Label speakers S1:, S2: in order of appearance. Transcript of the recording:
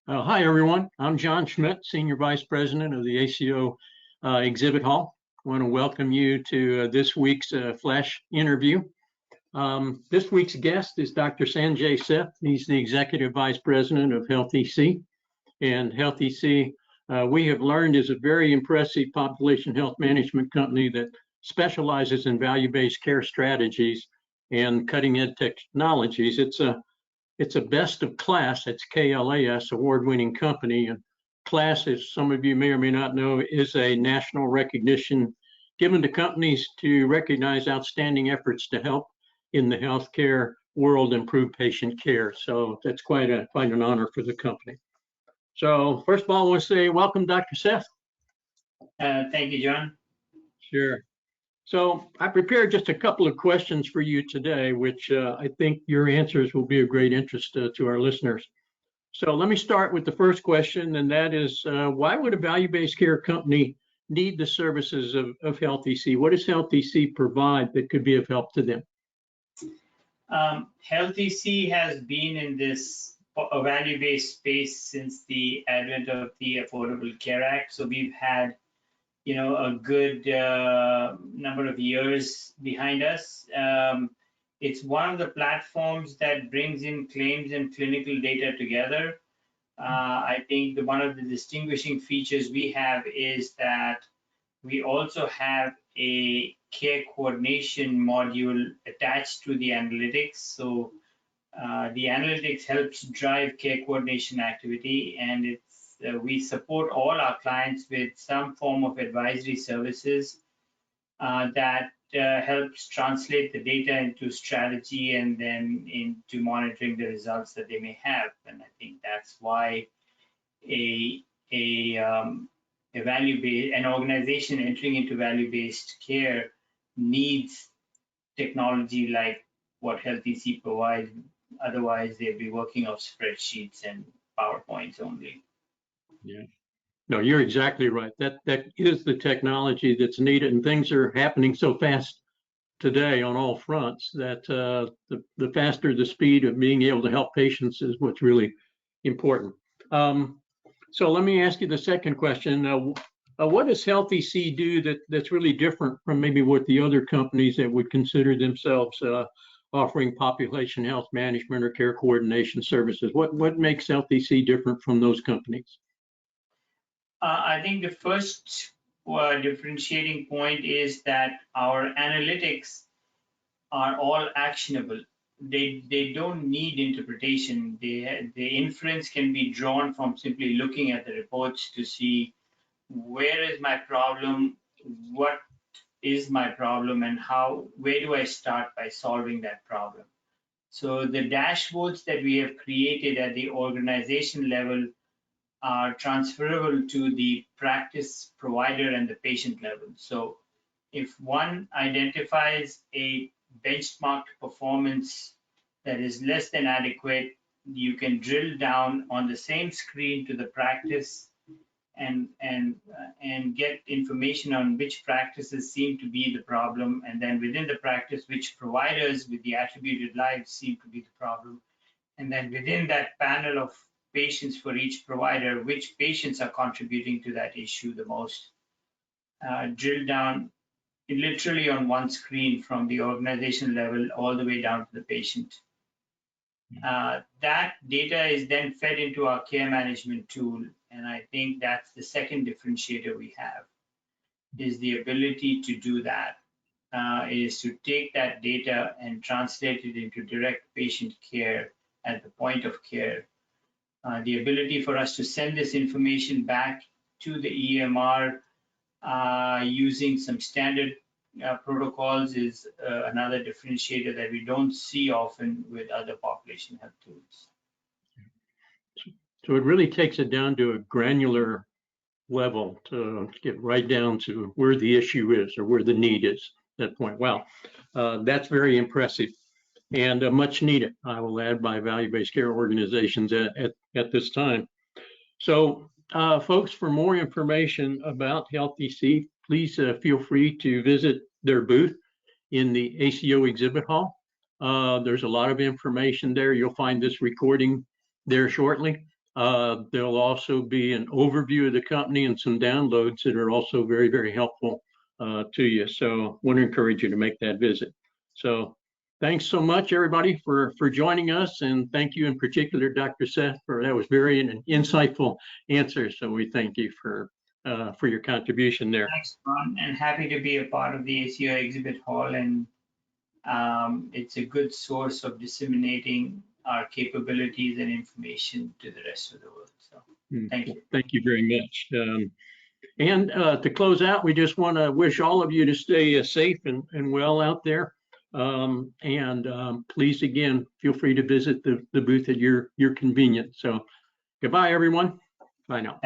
S1: Hi, everyone. I'm John Schmidt, Senior Vice President of the ACO Exhibit Hall. I want to welcome you to this week's flash interview. This week's guest is Dr. Sanjay Seth. He's the Executive Vice President of HealthEC. And HealthEC, we have learned, is a very impressive population health management company that specializes in value-based care strategies and cutting-edge technologies. It's a best of KLAS, it's KLAS, award-winning company. And KLAS, as some of you may or may not know, is a national recognition given to companies to recognize outstanding efforts to help in the healthcare world improve patient care. So that's quite an honor for the company. So first of all, I want to say welcome, Dr. Seth.
S2: Thank you, John.
S1: Sure. So I prepared just a couple of questions for you today, which I think your answers will be of great interest to our listeners. So let me start with the first question, and that is, why would a value-based care company need the services of HealthEC? What does HealthEC provide that could be of help to them?
S2: HealthEC has been in this value-based space since the advent of the Affordable Care Act. So we've had a good number of years behind us. It's one of the platforms that brings in claims and clinical data together. I think one of the distinguishing features we have is that we also have a care coordination module attached to the analytics. So the analytics helps drive care coordination activity, and we support all our clients with some form of advisory services that helps translate the data into strategy and then into monitoring the results that they may have. And I think that's why an organization entering into value-based care needs technology like what HealthEC provides. Otherwise, they'll be working off spreadsheets and PowerPoints only.
S1: Yeah, no, you're exactly right. That is the technology that's needed, and things are happening so fast today on all fronts that the faster the speed of being able to help patients is what's really important. So let me ask you the second question. What does HealthEC do that's really different from maybe what the other companies that would consider themselves offering population health management or care coordination services? What makes HealthEC different from those companies?
S2: I think the first differentiating point is that our analytics are all actionable. They don't need interpretation. The inference can be drawn from simply looking at the reports to see where is my problem, what is my problem, and where do I start by solving that problem. So the dashboards that we have created at the organization level are transferable to the practice provider and the patient level. So if one identifies a benchmarked performance that is less than adequate, you can drill down on the same screen to the practice and get information on which practices seem to be the problem, and then within the practice, which providers with the attributed lives seem to be the problem, and then within that panel of patients for each provider, which patients are contributing to that issue the most. Drill down literally on one screen from the organization level all the way down to the patient. That data is then fed into our care management tool, and I think that's the second differentiator we have, is the ability to do that, is to take that data and translate it into direct patient care at the point of care. The ability for us to send this information back to the EMR using some standard protocols is another differentiator that we don't see often with other population health tools.
S1: So it really takes it down to a granular level to get right down to where the issue is or where the need is at that point. Wow, that's very impressive and much needed, I will add, by value-based care organizations at this time. So folks, for more information about HealthEC, please feel free to visit their booth in the ACO exhibit hall. There's a lot of information there. You'll find this recording there shortly. There'll also be an overview of the company and some downloads that are also very, very helpful to you. So I want to encourage you to make that visit. So thanks so much, everybody, for joining us. And thank you in particular, Dr. Seth, that was very insightful answer. So we thank you for your contribution there.
S2: Thanks, Ron, and happy to be a part of the ACO exhibit hall. And it's a good source of disseminating our capabilities and information to the rest of the world. So thank you.
S1: Thank you very much. And to close out, we just want to wish all of you to stay safe and well out there. Please, again, feel free to visit the booth at your convenience. So goodbye, everyone. Bye now.